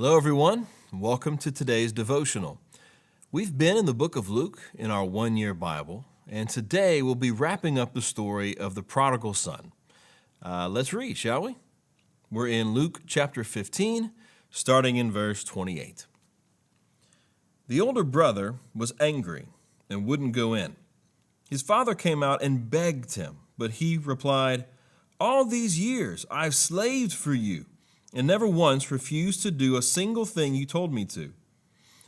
Hello, everyone. Welcome to today's devotional. We've been in the book of Luke in our one-year Bible, and today we'll be wrapping up the story of the prodigal son. Let's read, shall we? We're in Luke chapter 15, starting in verse 28. The older brother was angry and wouldn't go in. His father came out and begged him, but he replied, "All these years I've slaved for you and never once refused to do a single thing you told me to.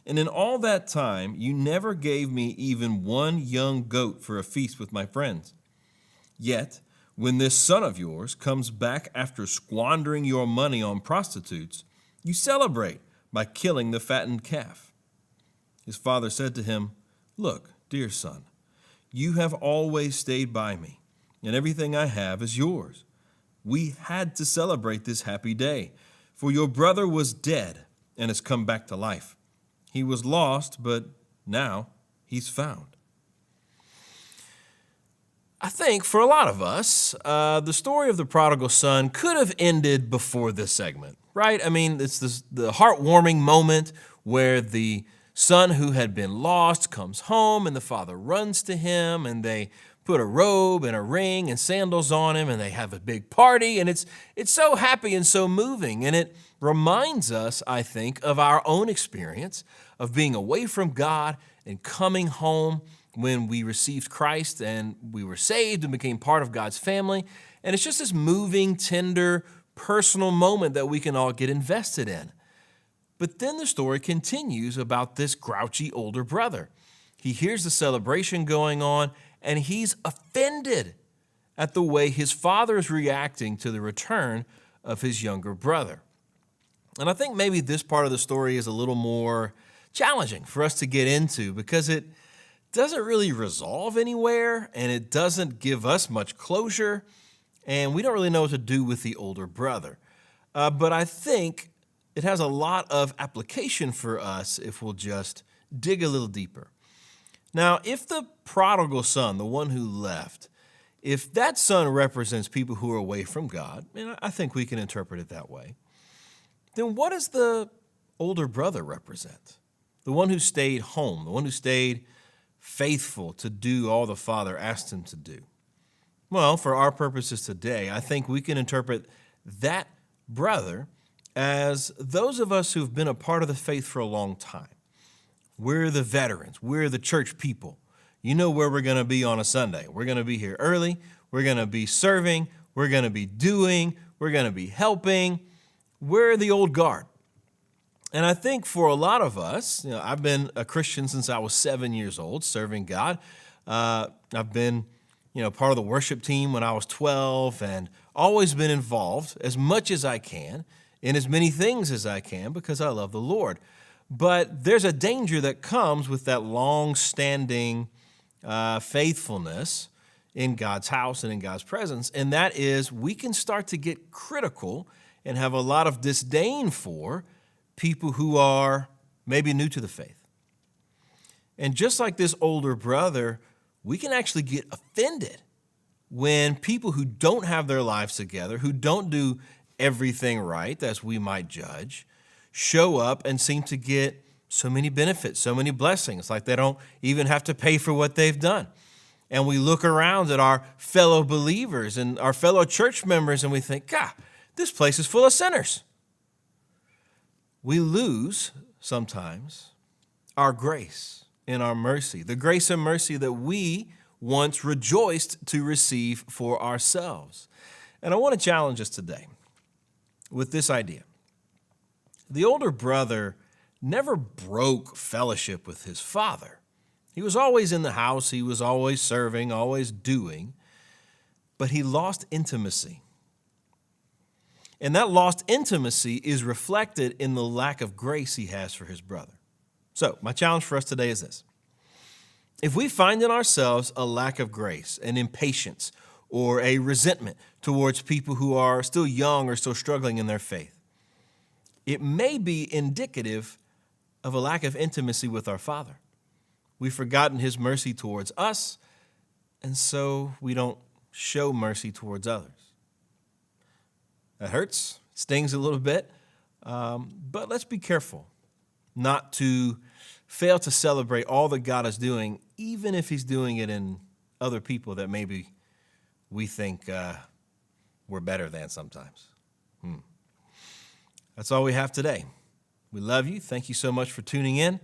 And in all that time, you never gave me even one young goat for a feast with my friends. Yet, when this son of yours comes back after squandering your money on prostitutes, you celebrate by killing the fattened calf." His father said to him, "Look, dear son, you have always stayed by me, and everything I have is yours. We had to celebrate this happy day, for your brother was dead and has come back to life. He was lost, but now he's found." I think for a lot of us, the story of the prodigal son could have ended before this segment, right? I mean, it's the heartwarming moment where the son who had been lost comes home and the father runs to him and they put a robe and a ring and sandals on him and they have a big party, and it's so happy and so moving. And it reminds us, I think, of our own experience of being away from God and coming home when we received Christ and we were saved and became part of God's family. And it's just this moving, tender, personal moment that we can all get invested in. But then the story continues about this grouchy older brother. He hears the celebration going on, and he's offended at the way his father is reacting to the return of his younger brother. And I think maybe this part of the story is a little more challenging for us to get into because it doesn't really resolve anywhere, and it doesn't give us much closure, and we don't really know what to do with the older brother. But I think it has a lot of application for us if we'll just dig a little deeper. Now, if the prodigal son, the one who left, if that son represents people who are away from God, and I think we can interpret it that way, then what does the older brother represent? The one who stayed home, the one who stayed faithful to do all the father asked him to do. Well, for our purposes today, I think we can interpret that brother as those of us who've been a part of the faith for a long time. We're the veterans. We're the church people. You know where we're going to be on a Sunday. We're going to be here early. We're going to be serving. We're going to be doing. We're going to be helping. We're the old guard. And I think for a lot of us, I've been a Christian since I was 7 years old, serving God. I've been, part of the worship team when I was 12 and always been involved as much as I can in as many things as I can because I love the Lord. But there's a danger that comes with that long-standing faithfulness in God's house and in God's presence, and that is we can start to get critical and have a lot of disdain for people who are maybe new to the faith. And just like this older brother, we can actually get offended when people who don't have their lives together, who don't do everything right, as we might judge, show up and seem to get so many benefits, so many blessings, like they don't even have to pay for what they've done. And we look around at our fellow believers and our fellow church members and we think, God, this place is full of sinners. We lose sometimes our grace and our mercy, the grace and mercy that we once rejoiced to receive for ourselves. And I want to challenge us today with this idea. The older brother never broke fellowship with his father. He was always in the house. He was always serving, always doing, but he lost intimacy. And that lost intimacy is reflected in the lack of grace he has for his brother. So my challenge for us today is this. If we find in ourselves a lack of grace, an impatience, or a resentment towards people who are still young or still struggling in their faith, it may be indicative of a lack of intimacy with our Father. We've forgotten his mercy towards us, and so we don't show mercy towards others. That hurts, stings a little bit, But let's be careful not to fail to celebrate all that God is doing, even if he's doing it in other people that maybe we think we're better than sometimes. That's all we have today. We love you. Thank you so much for tuning in.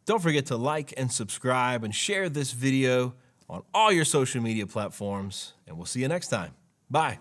Don't forget to like and subscribe and share this video on all your social media platforms, and we'll see you next time. Bye.